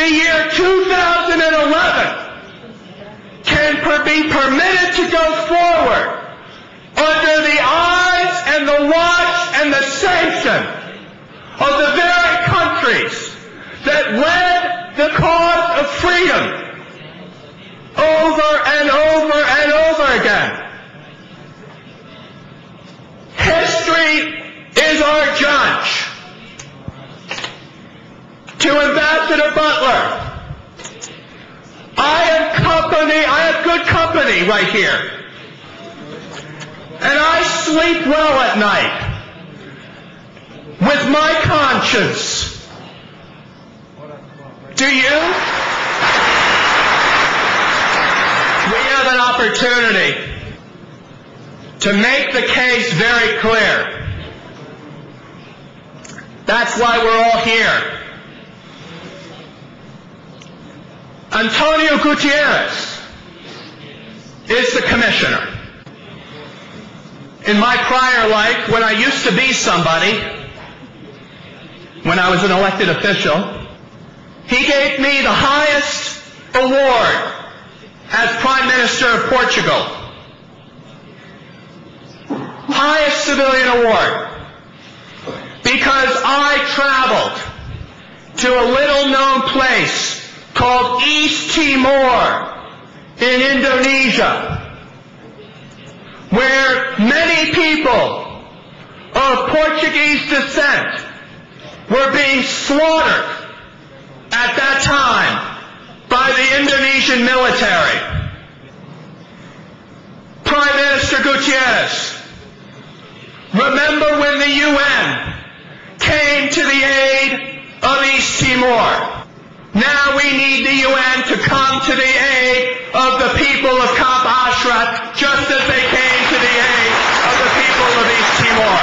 the year 2011 can be permitted to go forward under the eyes and the watch and the sanction of the very countries that led the cause of freedom over and over and over again. History is our judge. To Ambassador Butler, I have good company right here. And I sleep well at night with my conscience. Do you? We have an opportunity to make the case very clear. That's why we're all here. Antonio Gutierrez is the commissioner. In my prior life, when I used to be somebody, when I was an elected official, he gave me the highest award as Prime Minister of Portugal. Highest civilian award. Because I traveled to a little-known place called East Timor in Indonesia, where many people of Portuguese descent were being slaughtered at that time by the Indonesian military. Prime Minister Gutierrez, remember when the UN came to the aid of East Timor? Now we need the UN to come to the aid of the people of Camp Ashraf, just as they came to the aid of the people of East Timor.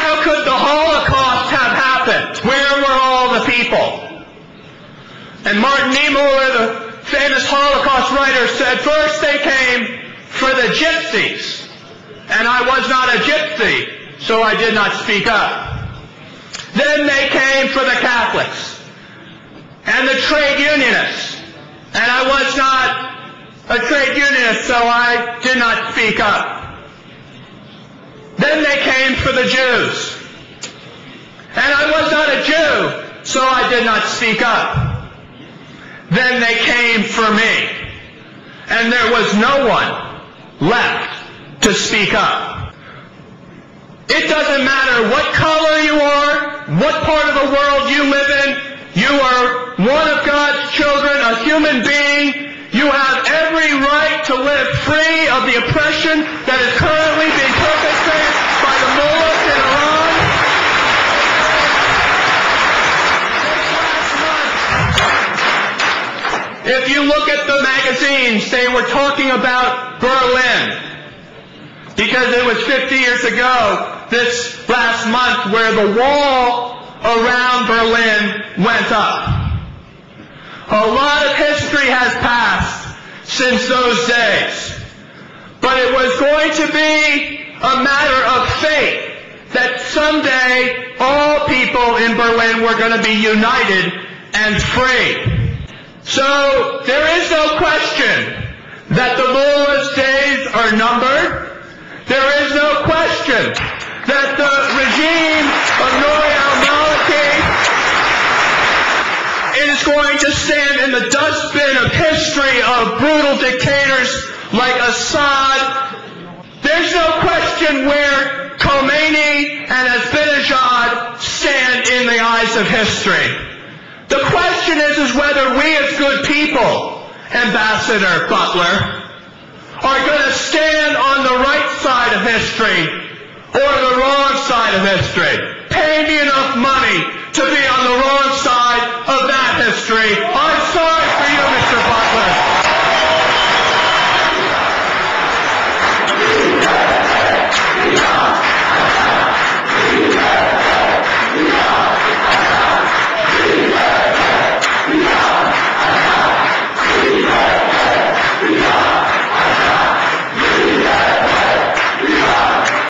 How could the Holocaust have happened? Where were all the people? And Martin Niemöller, the famous Holocaust writer, said first they came for the gypsies. And I was not a gypsy, so I did not speak up. Then they came for the Catholics and the trade unionists. And I was not a trade unionist, so I did not speak up. Then they came for the Jews. And I was not a Jew, so I did not speak up. Then they came for me. And there was no one left to speak up. It doesn't matter what color you are, what part of the world you live in, you are one of God's children, a human being. You have every right to live free of the oppression that is currently being perpetrated by the mullahs in Iran. If you look at the magazines, they were talking about Berlin. Because it was 50 years ago, this last month, where the wall around Berlin went up. A lot of history has passed since those days. But it was going to be a matter of fate that someday all people in Berlin were going to be united and free. So there is no question that the mullah's days are numbered. There is no question that the regime of Nori al-Maliki is going to stand in the dustbin of history of brutal dictators like Assad. There's no question where Khomeini and Ahmadinejad stand in the eyes of history. The question is whether we as good people, Ambassador Butler, are going to stand on the right side of history or the wrong side of history. Pay me enough money to be on the wrong side of that history. I'm